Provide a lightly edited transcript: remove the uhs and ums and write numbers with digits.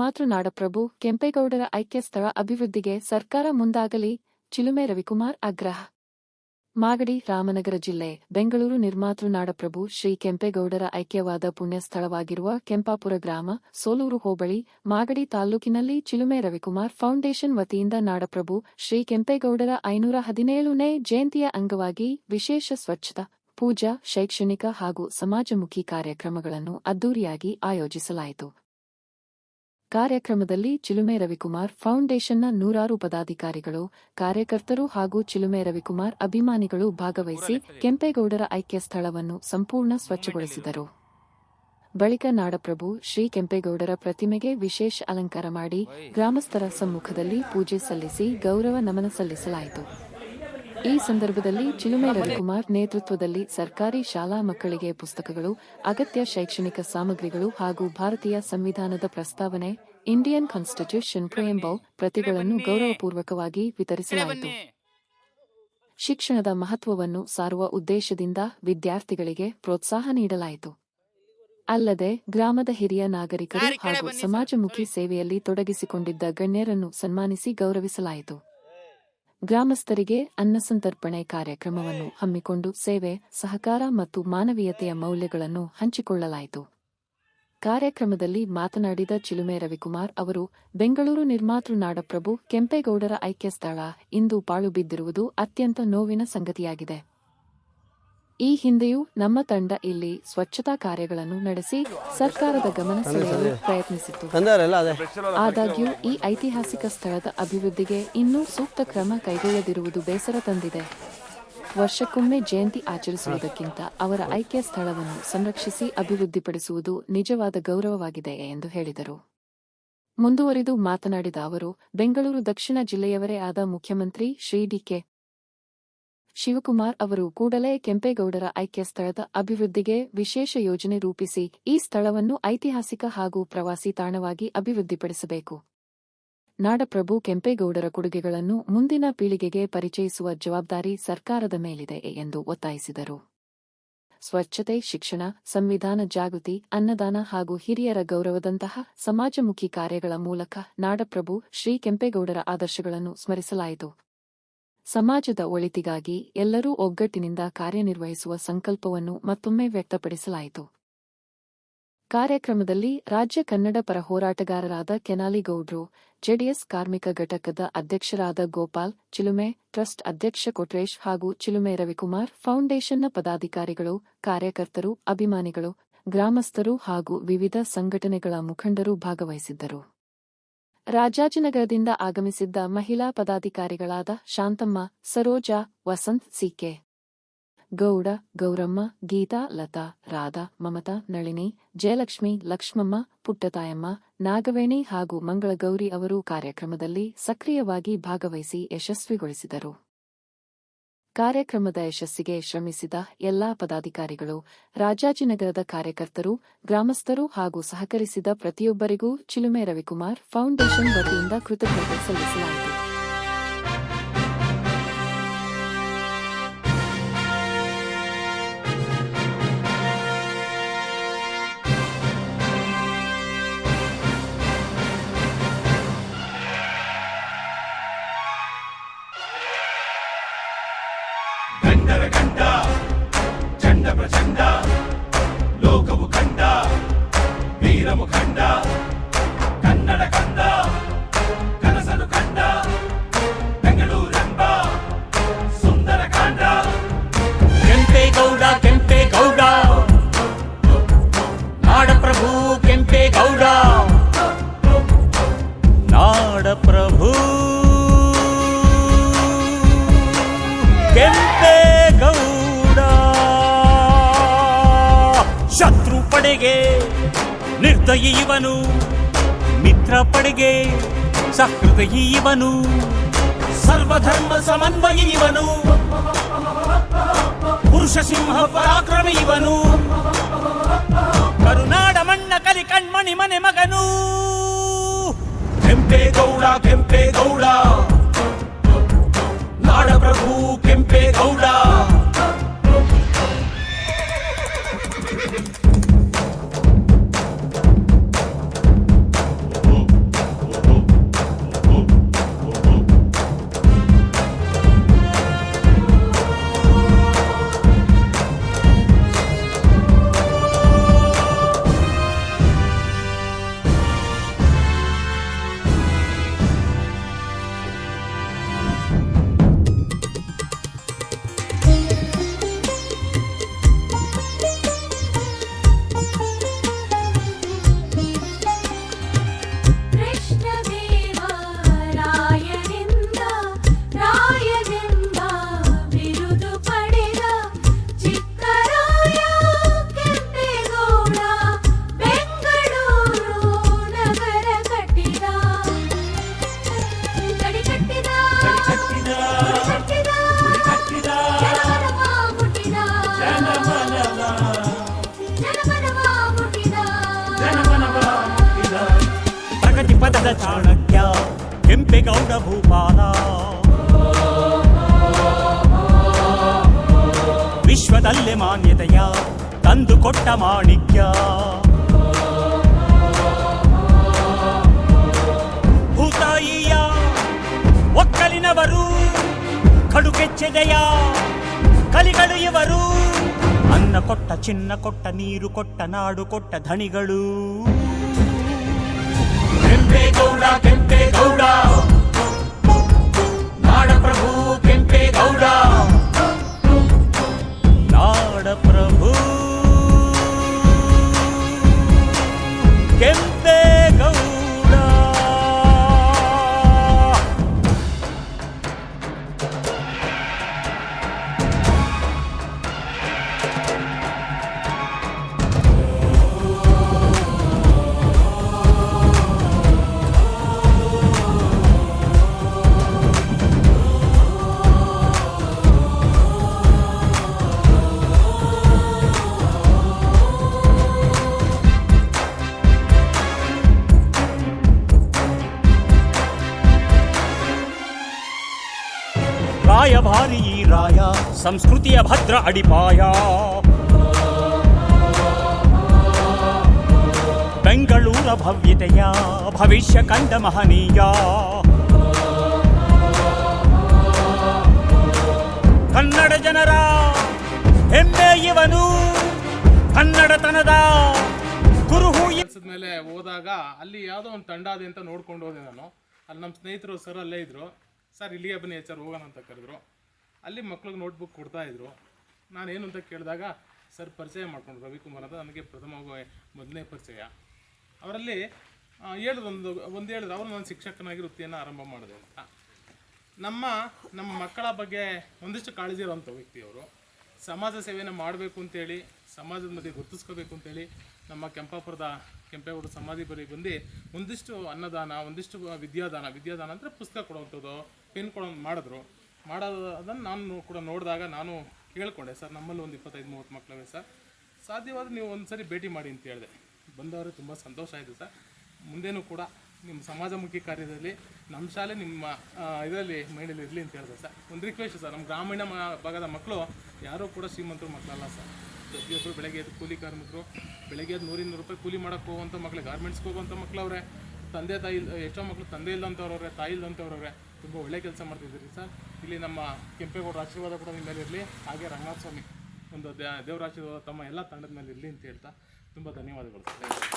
ನಿರ್ಮಾತೃ ನಾಡಪ್ರಭು ಕೆಂಪೇಗೌಡರ ಐಕ್ಯ ಸ್ಥಳ ಅಭಿವೃದ್ಧಿಗೆ ಸರ್ಕಾರ ಮುಂದಾಗಲಿ. ಚಿಲುಮೆ ರವಿಕುಮಾರ್ ಆಗ್ರಹ. ಮಾಗಡಿ, ರಾಮನಗರ ಜಿಲ್ಲೆ. ಬೆಂಗಳೂರು ನಿರ್ಮಾತೃ ನಾಡಪ್ರಭು ಶ್ರೀ ಕೆಂಪೇಗೌಡರ ಐಕ್ಯವಾದ ಪುಣ್ಯ ಸ್ಥಳವಾಗಿರುವ ಕೆಂಪಾಪುರ ಗ್ರಾಮ, ಸೋಲೂರು ಹೋಬಳಿ, ಮಾಗಡಿ ತಾಲ್ಲೂಕಿನಲ್ಲಿ ಚಿಲುಮೆ ರವಿಕುಮಾರ್ ಫೌಂಡೇಶನ್ ವತಿಯಿಂದ ನಾಡಪ್ರಭು ಶ್ರೀ ಕೆಂಪೇಗೌಡರ 517ನೇ ಜಯಂತಿಯ ಅಂಗವಾಗಿ ವಿಶೇಷ ಸ್ವಚ್ಛತಾ, ಪೂಜಾ, ಶೈಕ್ಷಣಿಕ ಹಾಗೂ ಸಮಾಜಮುಖಿ ಕಾರ್ಯಕ್ರಮಗಳನ್ನು ಅದ್ದೂರಿಯಾಗಿ ಆಯೋಜಿಸಲಾಯಿತು. ಕಾರ್ಯಕ್ರಮದಲ್ಲಿ ಚಿಲುಮೆ ರವಿಕುಮಾರ್ ಫೌಂಡೇಶನ್ನ ನೂರಾರು ಪದಾಧಿಕಾರಿಗಳು, ಕಾರ್ಯಕರ್ತರು ಹಾಗೂ ಚಿಲುಮೆ ರವಿಕುಮಾರ್ ಅಭಿಮಾನಿಗಳು ಭಾಗವಹಿಸಿ ಕೆಂಪೇಗೌಡರ ಐಕ್ಯ ಸ್ಥಳವನ್ನು ಸಂಪೂರ್ಣ ಸ್ವಚ್ಛಗೊಳಿಸಿದರು. ಬಳಿಕ ನಾಡಪ್ರಭು ಶ್ರೀ ಕೆಂಪೇಗೌಡರ ಪ್ರತಿಮೆಗೆ ವಿಶೇಷ ಅಲಂಕಾರ ಮಾಡಿ ಗ್ರಾಮಸ್ಥರ ಸಮ್ಮುಖದಲ್ಲಿ ಪೂಜೆ ಸಲ್ಲಿಸಿ ಗೌರವ ನಮನ ಸಲ್ಲಿಸಲಾಯಿತು. ಈ ಸಂದರ್ಭದಲ್ಲಿ ಚಿಲುಮೆ ರವಿಕುಮಾರ್ ನೇತೃತ್ವದಲ್ಲಿ ಸರ್ಕಾರಿ ಶಾಲಾ ಮಕ್ಕಳಿಗೆ ಪುಸ್ತಕಗಳು, ಅಗತ್ಯ ಶೈಕ್ಷಣಿಕ ಸಾಮಗ್ರಿಗಳು ಹಾಗೂ ಭಾರತೀಯ ಸಂವಿಧಾನದ ಪ್ರಸ್ತಾವನೆ, ಇಂಡಿಯನ್ ಕಾನ್ಸ್ಟಿಟ್ಯೂಷನ್ ಪ್ರಿಯಂಬಲ್ ಪ್ರತಿಗಳನ್ನು ಗೌರವಪೂರ್ವಕವಾಗಿ ವಿತರಿಸಲಾಯಿತು. ಶಿಕ್ಷಣದ ಮಹತ್ವವನ್ನು ಸಾರುವ ಉದ್ದೇಶದಿಂದ ವಿದ್ಯಾರ್ಥಿಗಳಿಗೆ ಪ್ರೋತ್ಸಾಹ ನೀಡಲಾಯಿತು. ಅಲ್ಲದೆ ಗ್ರಾಮದ ಹಿರಿಯ ನಾಗರಿಕರು ಹಾಗೂ ಸಮಾಜಮುಖಿ ಸೇವೆಯಲ್ಲಿ ತೊಡಗಿಸಿಕೊಂಡಿದ್ದ ಗಣ್ಯರನ್ನು ಸನ್ಮಾನಿಸಿ ಗೌರವಿಸಲಾಯಿತು. ಗ್ರಾಮಸ್ಥರಿಗೆ ಅನ್ನಸಂತರ್ಪಣೆ ಕಾರ್ಯಕ್ರಮವನ್ನು ಹಮ್ಮಿಕೊಂಡು ಸೇವೆ, ಸಹಕಾರ ಮತ್ತು ಮಾನವೀಯತೆಯ ಮೌಲ್ಯಗಳನ್ನು ಹಂಚಿಕೊಳ್ಳಲಾಯಿತು. ಕಾರ್ಯಕ್ರಮದಲ್ಲಿ ಮಾತನಾಡಿದ ಚಿಲುಮೆ ರವಿಕುಮಾರ್ ಅವರು, ಬೆಂಗಳೂರು ನಿರ್ಮಾತೃ ನಾಡಪ್ರಭು ಕೆಂಪೇಗೌಡರ ಐಕ್ಯ ಸ್ಥಳ ಇಂದು ಪಾಳು ಬಿದ್ದಿರುವುದು ಅತ್ಯಂತ ನೋವಿನ ಸಂಗತಿಯಾಗಿದೆ. ಈ ಹಿಂದೆಯೂ ನಮ್ಮ ತಂಡ ಇಲ್ಲಿ ಸ್ವಚ್ಛತಾ ಕಾರ್ಯಗಳನ್ನು ನಡೆಸಿ ಸರ್ಕಾರದ ಗಮನ ಸೆಳೆಯಲು ಪ್ರಯತ್ನಿಸಿತ್ತು. ಆದಾಗ್ಯೂ ಈ ಐತಿಹಾಸಿಕ ಸ್ಥಳದ ಅಭಿವೃದ್ಧಿಗೆ ಇನ್ನೂ ಸೂಕ್ತ ಕ್ರಮ ಕೈಗೊಳ್ಳದಿರುವುದು ಬೇಸರ ತಂದಿದೆ. ವರ್ಷಕ್ಕೊಮ್ಮೆ ಜಯಂತಿ ಆಚರಿಸುವುದಕ್ಕಿಂತ ಅವರ ಐಕ್ಯ ಸ್ಥಳವನ್ನು ಸಂರಕ್ಷಿಸಿ ಅಭಿವೃದ್ಧಿಪಡಿಸುವುದು ನಿಜವಾದ ಗೌರವವಾಗಿದೆ ಎಂದು ಹೇಳಿದರು. ಮುಂದುವರಿದು ಮಾತನಾಡಿದ ಅವರು, ಬೆಂಗಳೂರು ದಕ್ಷಿಣ ಜಿಲ್ಲೆಯವರೇ ಆದ ಮುಖ್ಯಮಂತ್ರಿ ಶ್ರೀ ಡಿ.ಕೆ. ಶಿವಕುಮಾರ್ ಅವರು ಕೂಡಲೇ ಕೆಂಪೇಗೌಡರ ಐಕ್ಯ ಸ್ಥಳದ ಅಭಿವೃದ್ಧಿಗೆ ವಿಶೇಷ ಯೋಜನೆ ರೂಪಿಸಿ ಈ ಸ್ಥಳವನ್ನು ಐತಿಹಾಸಿಕ ಹಾಗೂ ಪ್ರವಾಸಿ ತಾಣವಾಗಿ ಅಭಿವೃದ್ಧಿಪಡಿಸಬೇಕು. ನಾಡಪ್ರಭು ಕೆಂಪೇಗೌಡರ ಕೊಡುಗೆಗಳನ್ನು ಮುಂದಿನ ಪೀಳಿಗೆಗೆ ಪರಿಚಯಿಸುವ ಜವಾಬ್ದಾರಿ ಸರ್ಕಾರದ ಮೇಲಿದೆ ಎಂದು ಒತ್ತಾಯಿಸಿದರು. ಸ್ವಚ್ಛತೆ, ಶಿಕ್ಷಣ, ಸಂವಿಧಾನ ಜಾಗೃತಿ, ಅನ್ನದಾನ ಹಾಗೂ ಹಿರಿಯರ ಗೌರವದಂತಹ ಸಮಾಜಮುಖಿ ಕಾರ್ಯಗಳ ಮೂಲಕ ನಾಡಪ್ರಭು ಶ್ರೀ ಕೆಂಪೇಗೌಡರ ಆದರ್ಶಗಳನ್ನು ಸ್ಮರಿಸಲಾಯಿತು. ಸಮಾಜದ ಒಳಿತಿಗಾಗಿ ಎಲ್ಲರೂ ಒಗ್ಗಟ್ಟಿನಿಂದ ಕಾರ್ಯನಿರ್ವಹಿಸುವ ಸಂಕಲ್ಪವನ್ನು ಮತ್ತೊಮ್ಮೆ ವ್ಯಕ್ತಪಡಿಸಲಾಯಿತು. ಕಾರ್ಯಕ್ರಮದಲ್ಲಿ ರಾಜ್ಯ ಕನ್ನಡ ಪರ ಹೋರಾಟಗಾರರಾದ ಕೆನಾಲಿ ಗೌಡ್ರು, ಜೆಡಿಎಸ್ ಕಾರ್ಮಿಕ ಘಟಕದ ಅಧ್ಯಕ್ಷರಾದ ಗೋಪಾಲ್, ಚಿಲುಮೆ ಟ್ರಸ್ಟ್ ಅಧ್ಯಕ್ಷ ಕೊಟ್ರೇಶ್ ಹಾಗೂ ಚಿಲುಮೆ ರವಿಕುಮಾರ್ ಫೌಂಡೇಶನ್ನ ಪದಾಧಿಕಾರಿಗಳು, ಕಾರ್ಯಕರ್ತರು, ಅಭಿಮಾನಿಗಳು, ಗ್ರಾಮಸ್ಥರು ಹಾಗೂ ವಿವಿಧ ಸಂಘಟನೆಗಳ ಮುಖಂಡರು ಭಾಗವಹಿಸಿದ್ದರು. ರಾಜಾಜಿನಗರದಿಂದ ಆಗಮಿಸಿದ್ದ ಮಹಿಳಾ ಪದಾಧಿಕಾರಿಗಳಾದ ಶಾಂತಮ್ಮ, ಸರೋಜಾ, ವಸಂತ್, ಸಿ.ಕೆ. ಗೌಡ, ಗೌರಮ್ಮ, ಗೀತಾ, ಲತಾ, ರಾಧಾ, ಮಮತಾ, ನಳಿನಿ, ಜಯಲಕ್ಷ್ಮಿ, ಲಕ್ಷ್ಮಮ್ಮ, ಪುಟ್ಟತಾಯಮ್ಮ, ನಾಗವೇಣಿ ಹಾಗೂ ಮಂಗಳಗೌರಿ ಅವರು ಕಾರ್ಯಕ್ರಮದಲ್ಲಿ ಸಕ್ರಿಯವಾಗಿ ಭಾಗವಹಿಸಿ ಯಶಸ್ವಿಗೊಳಿಸಿದರು. ಕಾರ್ಯಕ್ರಮದ ಯಶಸ್ಸಿಗೆ ಶ್ರಮಿಸಿದ ಎಲ್ಲಾ ಪದಾಧಿಕಾರಿಗಳು, ರಾಜಾಜಿನಗರದ ಕಾರ್ಯಕರ್ತರು, ಗ್ರಾಮಸ್ಥರು ಹಾಗೂ ಸಹಕರಿಸಿದ ಪ್ರತಿಯೊಬ್ಬರಿಗೂ ಚಿಲುಮೆ ರವಿಕುಮಾರ್ ಫೌಂಡೇಶನ್ ವತಿಯಿಂದ ಕೃತಜ್ಞತೆ ಸಲ್ಲಿಸಲಾಯಿತು. ಕಂಡ ಚಂಡ ಪ್ರಚಂಡ ಲೋಕವು ಕಂಡ ವೀರ ಮುಖಂಡ ಕನ್ನಡ ಕಂದ ಕನಸನು ಕಂಡ ಬೆಂಗಳೂರೆಂಬ ಸುಂದರ ಕಾಂಡ ಕೆಂಪೇಗೌಡ ಕೆಂಪೇಗೌಡ ನಾಡಪ್ರಭು ಕೆಂಪೇಗೌಡ ನಾಡಪ್ರಭು ಕೆಂಪೇಗೌಡ ಶತ್ರು ಪಡೆಗೆ ನಿರ್ದಯಿ ಇವನು, ಮಿತ್ರ ಪಡೆಗೆ ಸಹೃದಯಿ ಇವನು, ಸರ್ವಧರ್ಮ ಸಮನ್ವಯ ಇವನು, ಪುರುಷ ಸಿಂಹ ಪರಾಕ್ರಮಿ ಇವನು, ಕರುನಾಡ ಮಣ್ಣ ಕಲಿ ಕಣ್ಮಣಿ ಮನೆ ಮಗನು ಕೆಂಪೇಗೌಡ ಕೆಂಪೇಗೌಡ ನಾಡಪ್ರಭು ಕೆಂಪೇಗೌಡ. ಕೆಂಪೇಗೌಡ ಭೂಪಾಲ ವಿಶ್ವದಲ್ಲೇ ಮಾನ್ಯತೆಯ ತಂದುಕೊಟ್ಟ ಮಾಣಿಕ್ಯ ಭೂತಾಯಿಯ ಒಕ್ಕಲಿನವರು ಕಡುಗೆಚ್ಚೆದೆಯ ಕಲಿಗಳು ಇವರು ಅನ್ನ ಕೊಟ್ಟ ಚಿನ್ನ ಕೊಟ್ಟ ನೀರು ಕೊಟ್ಟ ನಾಡು ಕೊಟ್ಟ ಧಣಿಗಳು ಕೆಂಪೇಗೌಡ ಕೆಂಪೇಗೌಡ ನಾಡಪ್ರಭು ಕೆಂಪೇಗೌಡ ನಾಡಪ್ರಭು ಕೆಂಪೇಗೌಡ. ರಾಯಭಾರಿ ಈ ರಾಯ ಸಂಸ್ಕೃತಿಯ ಭದ್ರ ಅಡಿಪಾಯ ಬೆಂಗಳೂರ ಭವ್ಯತೆಯ ಭವಿಷ್ಯ ಕಂಡ ಮಹನೀಯ ಕನ್ನಡ ಜನರ ಹೆಮ್ಮೆ ಇವನು ಕನ್ನಡತನದ ಕುರುಹು. ಮೇಲೆ ಹೋದಾಗ ಅಲ್ಲಿ ಯಾವುದೋ ಒಂದು ತಂಡ ಇದೆ ಅಂತ ನೋಡ್ಕೊಂಡು ಹೋದೆ ನಾನು. ಅಲ್ಲಿ ನಮ್ಮ ಸ್ನೇಹಿತರು ಸರ್ ಅಲ್ಲೇ ಇದ್ರು. ಸರ್ ಇಲ್ಲಿಗೆ ಬನ್ನಿ ಸರ್ ಹೋಗೋಣ ಅಂತ ಕರೆದ್ರು. ಅಲ್ಲಿ ಮಕ್ಳಿಗೆ ನೋಟ್ಬುಕ್ ಕೊಡ್ತಾಯಿದ್ರು. ನಾನೇನು ಅಂತ ಕೇಳಿದಾಗ ಸರ್ ಪರಿಚಯ ಮಾಡ್ಕೊಂಡು ರವಿಕುಮಾರ್ ಅಂತ ನನಗೆ ಮೊದಲನೇ ಪರಿಚಯ. ಅವರಲ್ಲಿ ಹೇಳಿದ್ರು ಹೇಳಿದ್ರು ಅವರು ನಾನು ಶಿಕ್ಷಕನಾಗಿ ವೃತ್ತಿಯನ್ನು ಆರಂಭ ಮಾಡಿದೆ ಅಂತ. ನಮ್ಮ ಮಕ್ಕಳ ಬಗ್ಗೆ ಒಂದಿಷ್ಟು ಕಾಳಜಿ ಇರೋಂಥ ವ್ಯಕ್ತಿಯವರು. ಸಮಾಜ ಸೇವೆಯನ್ನು ಮಾಡಬೇಕು ಅಂತೇಳಿ, ಸಮಾಜದ ಮಧ್ಯೆ ಗುರುತಿಸ್ಕೋಬೇಕು ಅಂತೇಳಿ ನಮ್ಮ ಕೆಂಪಾಪುರದ ಕೆಂಪೇಗೌಡ ಸಮಾಧಿ ಬಳಿ ಬಂದು ಒಂದಿಷ್ಟು ಅನ್ನದಾನ, ಒಂದಿಷ್ಟು ವಿದ್ಯಾದಾನ ಅಂದರೆ ಪುಸ್ತಕ ಕೊಡುವಂಥದ್ದು, ಪೆನ್ ಕೊಡೋದು ಮಾಡೋದನ್ನು ನಾನು ಕೂಡ ನೋಡಿದಾಗ ನಾನು ಕೇಳಿಕೊಂಡೆ, ಸರ್ ನಮ್ಮಲ್ಲಿ ಒಂದು 25-30 ಮಕ್ಕಳವೆ ಸರ್, ಸಾಧ್ಯವಾದರೆ ನೀವು ಒಂದು ಸರಿ ಭೇಟಿ ಮಾಡಿ ಅಂತ ಹೇಳಿದೆ. ಬಂದವರು ತುಂಬ ಸಂತೋಷ ಆಯಿತು ಸರ್. ಮುಂದೇನೂ ಕೂಡ ನಿಮ್ಮ ಸಮಾಜಮುಖಿ ಕಾರ್ಯದಲ್ಲಿ ನಮ್ಮ ಶಾಲೆ ನಿಮ್ಮ ಇದರಲ್ಲಿ ಮೈಂಡಲ್ಲಿ ಇರಲಿ ಅಂತ ಹೇಳಿದೆ ಸರ್. ಒಂದು ರಿಕ್ವೆಸ್ಟ್ ಸರ್, ನಮ್ಮ ಗ್ರಾಮೀಣ ಭಾಗದ ಮಕ್ಕಳು ಯಾರೂ ಕೂಡ ಶ್ರೀಮಂತರು ಮಕ್ಕಳಲ್ಲ ಸರ್. ಪ್ರತಿಯೊಬ್ಬರು ಬೆಳಗ್ಗೆ ಎದ್ದು ಕೂಲಿ ಕಾರ್ಮಿಕರು, ಬೆಳಗ್ಗೆ ಎದ್ದು 100-200 ರೂಪಾಯಿ ಕೂಲಿ ಮಾಡೋಕ್ಕೆ ಹೋಗುವಂಥ ಮಕ್ಕಳು, ಗಾರ್ಮೆಂಟ್ಸ್ಗೆ ಹೋಗುವಂಥ ಮಕ್ಕಳವ್ರೆ, ತಂದೆ ತಾಯಿ ಎಷ್ಟೋ ಮಕ್ಕಳು ತಂದೆ ಇಲ್ಲಂಥವ್ರವ್ರೆ, ತಾಯಿ ಇಲ್ಲಂಥವ್ರವ್ರೆ. ತುಂಬ ಒಳ್ಳೆ ಕೆಲಸ ಮಾಡ್ತಿದ್ದೀರಿ ಸರ್. ಇಲ್ಲಿ ನಮ್ಮ ಕೆಂಪೇಗೌಡರ ಆಶೀರ್ವಾದ ಕೂಡ ನಿಮ್ಮ ಮೇಲೆ ಇರಲಿ, ಹಾಗೆ ರಂಗನಾಥ ಸ್ವಾಮಿ ಒಂದು ದೇವರ ಆಶೀರ್ವಾದ ತಮ್ಮ ಎಲ್ಲ ತಂಡದ ಮೇಲೆ ಇರಲಿ ಅಂತ ಹೇಳ್ತಾ ತುಂಬ ಧನ್ಯವಾದಗಳು ಸರ್.